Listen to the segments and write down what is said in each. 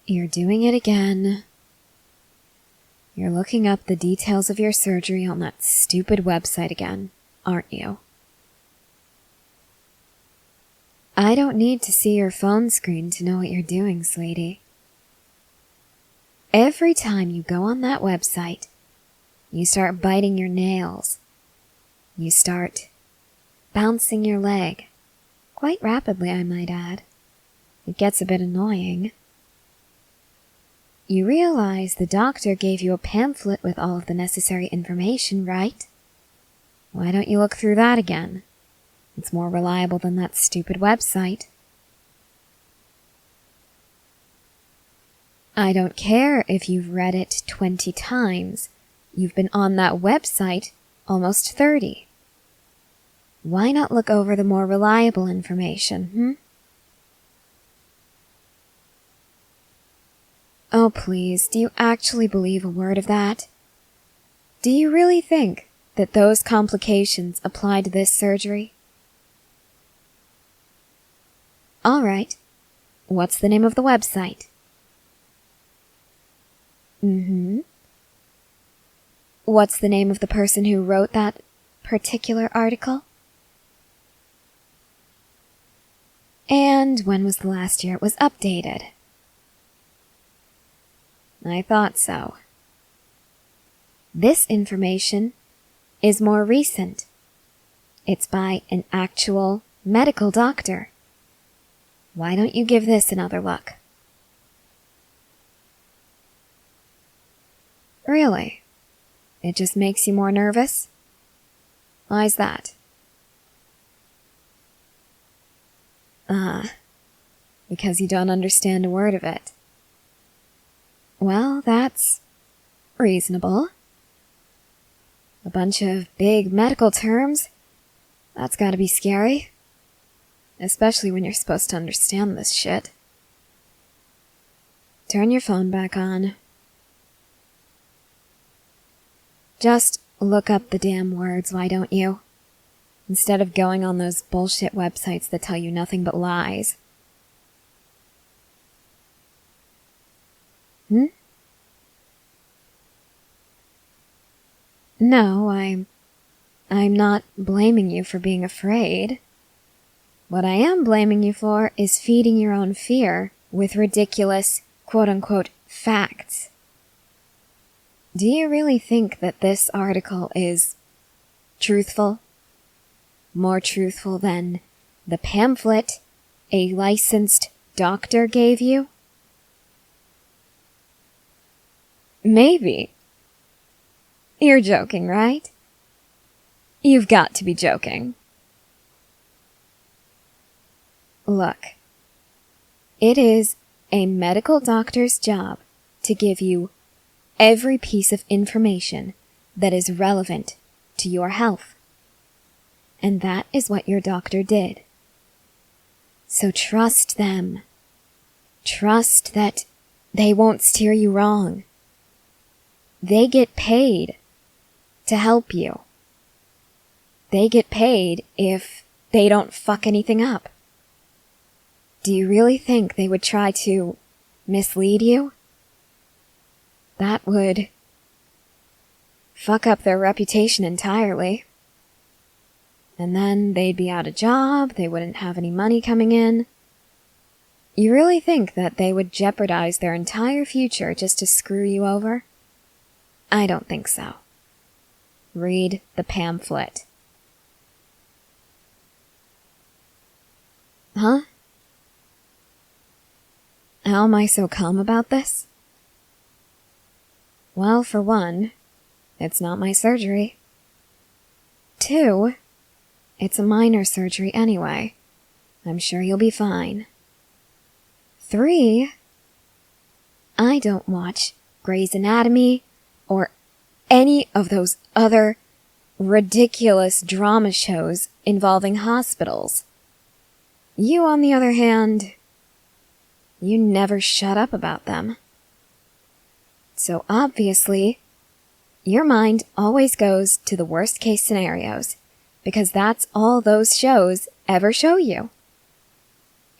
You're doing it again. You're looking up the details of your surgery on that stupid website again, aren't you? I don't need to see your phone screen to know what you're doing, sweetie. Every time you go on that website, you start biting your nails. You start bouncing your leg. Quite rapidly, I might add. It gets a bit annoying. You realize the doctor gave you a pamphlet with all of the necessary information, right? Why don't you look through that again? It's more reliable than that stupid website. I don't care if you've read it 20 times. You've been on that website almost 30. Why not look over the more reliable information, Oh, please, do you actually believe a word of that? Do you really think that those complications apply to this surgery? All right. What's the name of the website? What's the name of the person who wrote that particular article? And when was the last year it was updated? I thought so. This information is more recent. It's by an actual medical doctor. Why don't you give this another look? Really? It just makes you more nervous? Why's that? Because you don't understand a word of it. Well, that's reasonable. A bunch of big medical terms? That's gotta be scary. Especially when you're supposed to understand this shit. Turn your phone back on. Just look up the damn words, why don't you? Instead of going on those bullshit websites that tell you nothing but lies. No, I'm not blaming you for being afraid. What I am blaming you for is feeding your own fear with ridiculous, quote-unquote, facts. Do you really think that this article is truthful? More truthful than the pamphlet a licensed doctor gave you? Maybe. You're joking, right? You've got to be joking. Look, it is a medical doctor's job to give you every piece of information that is relevant to your health. And that is what your doctor did. So trust them. Trust that they won't steer you wrong. They get paid to help you. They get paid if they don't fuck anything up. Do you really think they would try to mislead you? That would fuck up their reputation entirely. And then they'd be out of job, they wouldn't have any money coming in. You really think that they would jeopardize their entire future just to screw you over? I don't think so. Read the pamphlet. Huh? How am I so calm about this? Well, for one, it's not my surgery. 2, it's a minor surgery anyway. I'm sure you'll be fine. 3, I don't watch Grey's Anatomy or any of those other ridiculous drama shows involving hospitals. You, on the other hand, you never shut up about them. So obviously, your mind always goes to the worst case scenarios, because that's all those shows ever show you.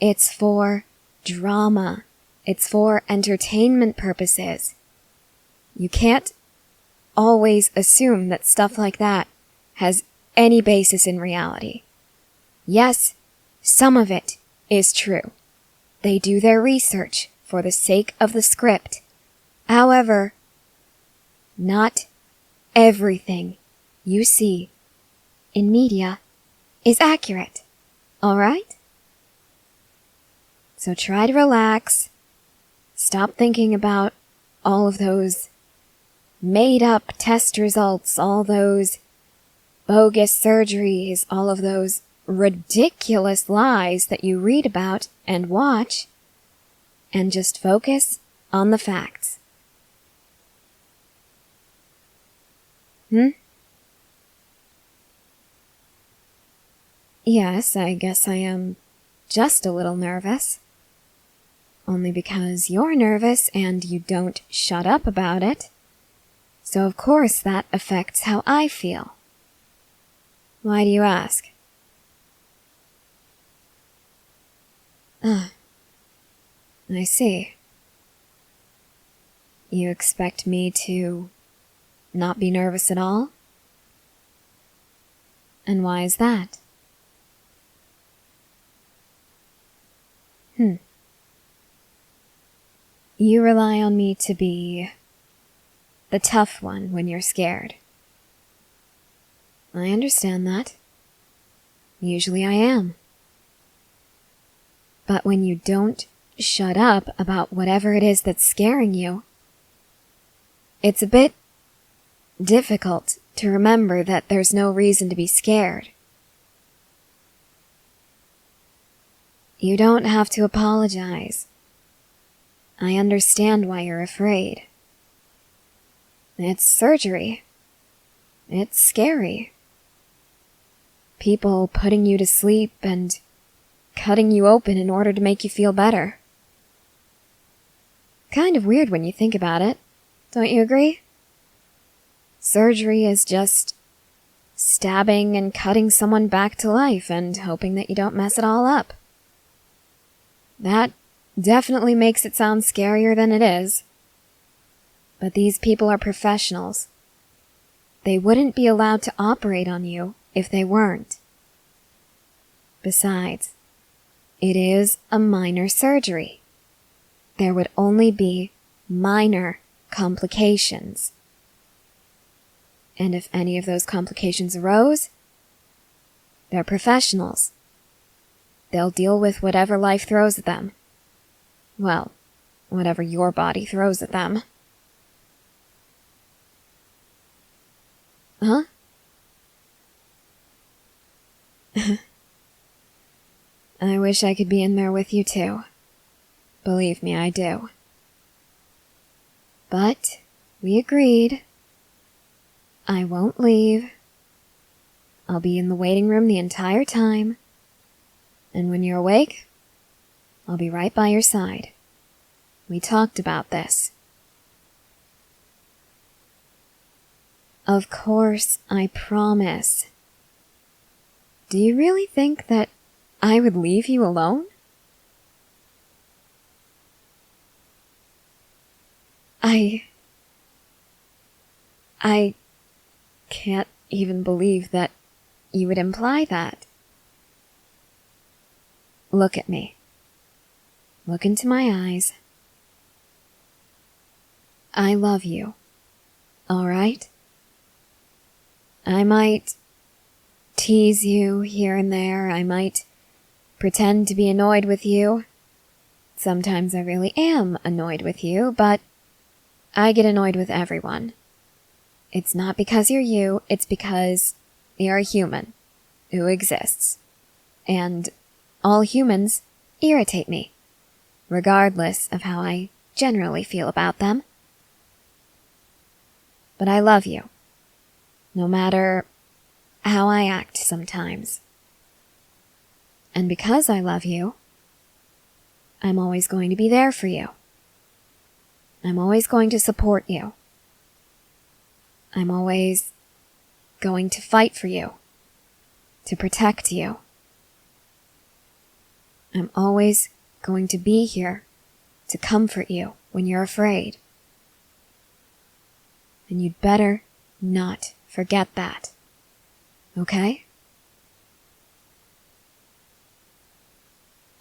It's for drama, It's for entertainment purposes. You can't always assume that stuff like that has any basis in reality. Yes, some of it is true. They do their research for the sake of the script. However, not everything you see in media is accurate, alright? So try to relax. Stop thinking about all of those made-up test results, all those bogus surgeries, all of those ridiculous lies that you read about and watch, and just focus on the facts. Yes, I guess I am just a little nervous. Only because you're nervous and you don't shut up about it. So of course that affects how I feel. Why do you ask? I see. You expect me to not be nervous at all? And why is that? You rely on me to be the tough one when you're scared. I understand that. Usually I am. But when you don't shut up about whatever it is that's scaring you, it's a bit difficult to remember that there's no reason to be scared. You don't have to apologize. I understand why you're afraid. It's surgery. It's scary. People putting you to sleep and cutting you open in order to make you feel better. Kind of weird when you think about it, don't you agree? Surgery is just stabbing and cutting someone back to life and hoping that you don't mess it all up. That definitely makes it sound scarier than it is. But these people are professionals. They wouldn't be allowed to operate on you if they weren't. Besides, it is a minor surgery. There would only be minor complications. And if any of those complications arose, they're professionals. They'll deal with whatever life throws at them. Well, whatever your body throws at them. Huh? I wish I could be in there with you too. Believe me, I do. But we agreed. I won't leave. I'll be in the waiting room the entire time. And when you're awake, I'll be right by your side. We talked about this. Of course, I promise. Do you really think that I would leave you alone? I can't even believe that you would imply that. Look at me. Look into my eyes. I love you. All right? I might tease you here and there. I might pretend to be annoyed with you. Sometimes I really am annoyed with you, but I get annoyed with everyone. It's not because you're you, it's because you're a human who exists. And all humans irritate me, regardless of how I generally feel about them. But I love you, no matter how I act sometimes. And because I love you, I'm always going to be there for you. I'm always going to support you. I'm always going to fight for you, to protect you. I'm always going to be here to comfort you when you're afraid. And you'd better not forget that. Okay?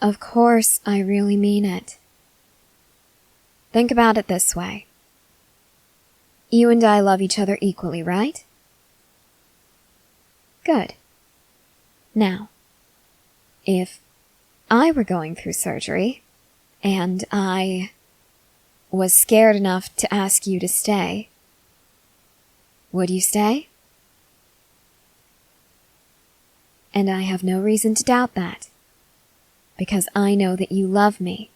Of course, I really mean it. Think about it this way. You and I love each other equally, right? Good. Now, if I were going through surgery, and I was scared enough to ask you to stay, would you stay? And I have no reason to doubt that, because I know that you love me.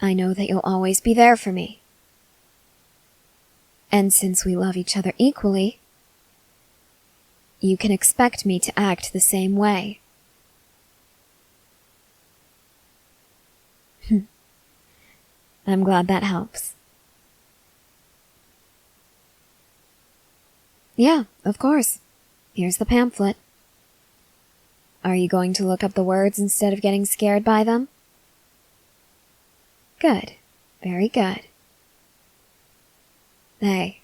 I know that you'll always be there for me. And since we love each other equally, you can expect me to act the same way. I'm glad that helps. Yeah, of course. Here's the pamphlet. Are you going to look up the words instead of getting scared by them? Good. Very good. Hey.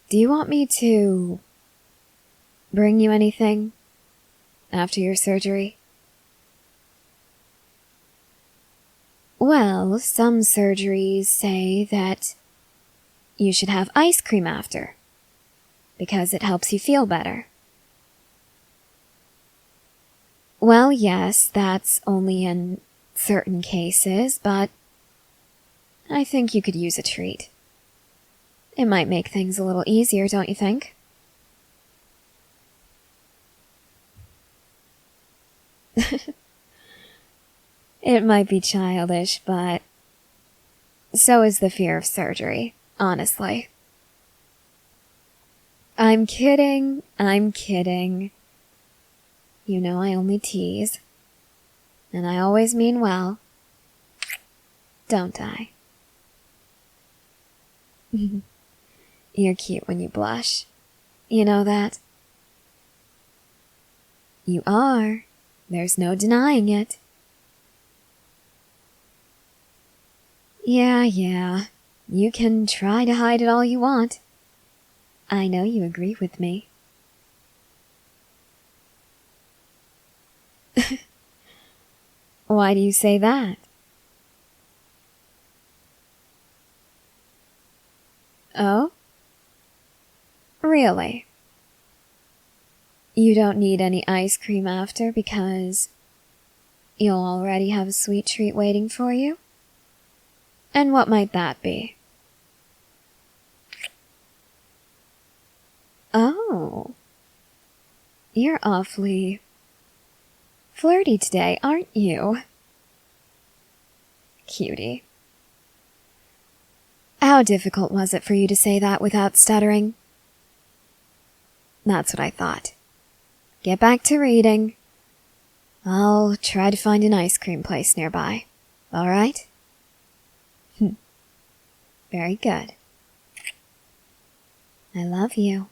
Do you want me to bring you anything after your surgery? Well, some surgeries say that you should have ice cream after, because it helps you feel better. Well, yes, that's only in certain cases, but I think you could use a treat. It might make things a little easier, don't you think? It might be childish, but so is the fear of surgery, honestly. I'm kidding. You know I only tease. And I always mean well. Don't I? You're cute when you blush. You know that? You are. There's no denying it. Yeah. You can try to hide it all you want. I know you agree with me. Why do you say that? Oh? Really? You don't need any ice cream after because you'll already have a sweet treat waiting for you? And what might that be? Oh. You're awfully flirty today, aren't you? Cutie. How difficult was it for you to say that without stuttering? That's what I thought. Get back to reading. I'll try to find an ice cream place nearby. All right? Very good. I love you.